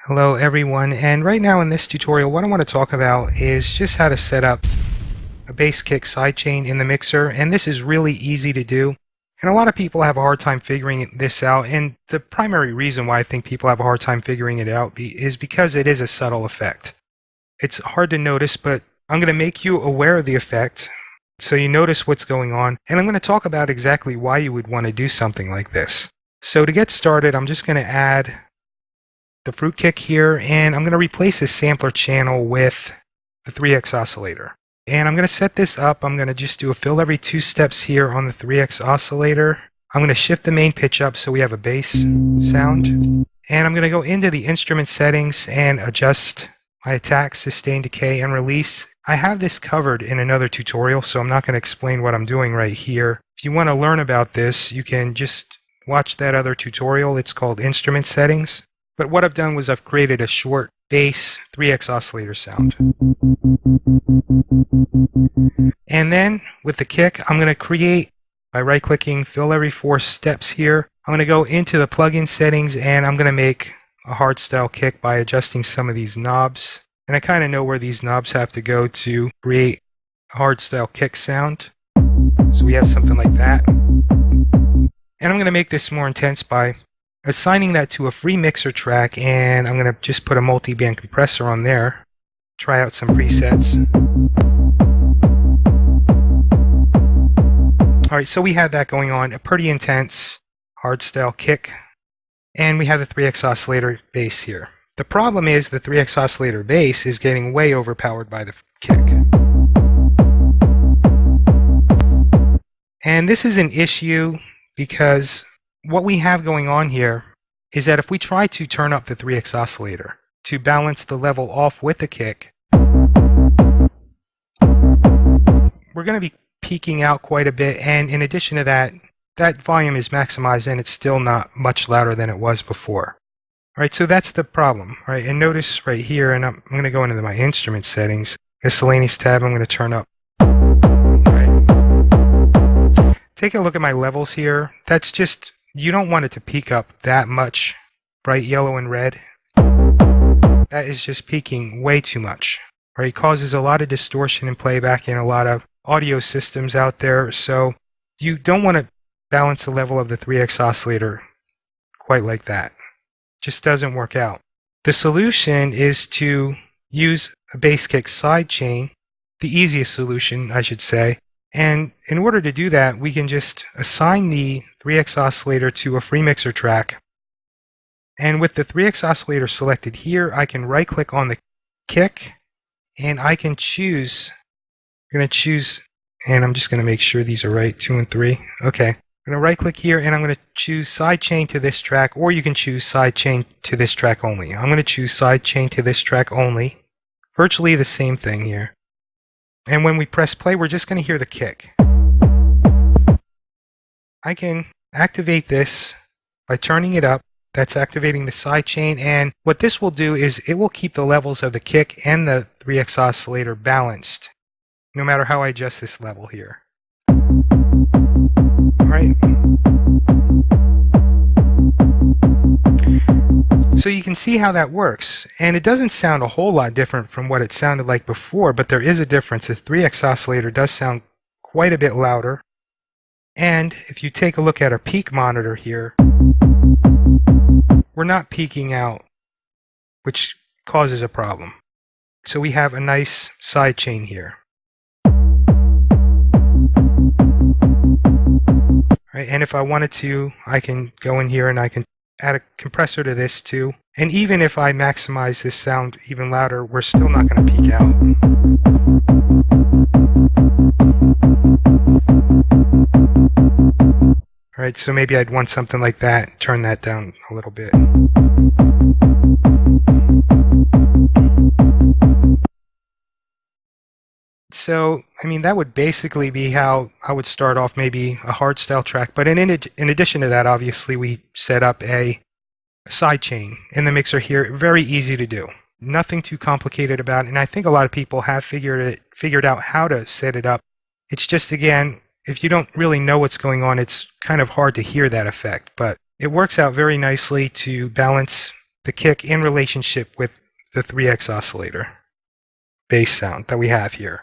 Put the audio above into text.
Hello everyone, and right now in this tutorial what I want to talk about is just how to set up a bass kick sidechain in the mixer, and this is really easy to do. And a lot of people have a hard time figuring this out, and the primary reason why I think people have a hard time figuring it out is because it is a subtle effect. It's hard to notice, but I'm going to make you aware of the effect so you notice what's going on, and I'm going to talk about exactly why you would want to do something like this. So to get started, I'm just going to add the fruit kick here, and I'm going to replace this sampler channel with the 3x oscillator. And I'm going to set this up. I'm going to just do a fill every 2 steps here on the 3x oscillator. I'm going to shift the main pitch up so we have a bass sound. And I'm going to go into the instrument settings and adjust my attack, sustain, decay, and release. I have this covered in another tutorial, so I'm not going to explain what I'm doing right here. If you want to learn about this, you can just watch that other tutorial. It's called Instrument Settings. But what I've done was I've created a short bass 3x oscillator sound. And then with the kick, I'm going to create, by right-clicking, fill every 4 steps here. I'm going to go into the plugin settings and I'm going to make a hardstyle kick by adjusting some of these knobs. And I kind of know where these knobs have to go to create a hardstyle kick sound. So we have something like that. And I'm going to make this more intense by assigning that to a free mixer track, and I'm going to just put a multi-band compressor on there. Try out some presets. Alright, so we have that going on, a pretty intense hardstyle kick, and we have the 3x oscillator bass here. The problem is the 3x oscillator bass is getting way overpowered by the kick. And this is an issue because what we have going on here is that if we try to turn up the 3x oscillator to balance the level off with the kick, we're going to be peaking out quite a bit, and in addition to that, that volume is maximized and it's still not much louder than it was before. Alright, so that's the problem. Alright, and notice right here, and I'm going to go into my instrument settings, miscellaneous tab, I'm going to turn up. Alright. Take a look at my levels here. That's just, you don't want it to peak up that much, bright yellow and red. That is just peaking way too much. Right? It causes a lot of distortion and playback in a lot of audio systems out there, so you don't want to balance the level of the 3x oscillator quite like that. Just doesn't work out. The solution is to use a bass kick sidechain, the easiest solution, I should say. And in order to do that, we can just assign the 3x oscillator to a free mixer track. And with the 3x oscillator selected here, I can right click on the kick and I can choose, I'm going to choose, and I'm just going to make sure these are right, 2 and 3. Okay. I'm going to right click here and I'm going to choose sidechain to this track, or you can choose sidechain to this track only. I'm going to choose sidechain to this track only. Virtually the same thing here. And when we press play, we're just going to hear the kick. I can activate this by turning it up. That's activating the sidechain, and what this will do is it will keep the levels of the kick and the 3x oscillator balanced, no matter how I adjust this level here. Alright. So you can see how that works, and it doesn't sound a whole lot different from what it sounded like before, but there is a difference. The 3x oscillator does sound quite a bit louder, and if you take a look at our peak monitor here, we're not peaking out, which causes a problem. So we have a nice sidechain here. Right, and if I wanted to, I can go in here and I can add a compressor to this too. And even if I maximize this sound even louder, we're still not going to peak out. Alright, so maybe I'd want something like that, turn that down a little bit. So, I mean, that would basically be how I would start off maybe a hardstyle track, but in addition to that, obviously we set up a sidechain in the mixer here. Very easy to do. Nothing too complicated about it, and I think a lot of people have figured out how to set it up. It's just, again, if you don't really know what's going on, it's kind of hard to hear that effect, but it works out very nicely to balance the kick in relationship with the 3x oscillator bass sound that we have here.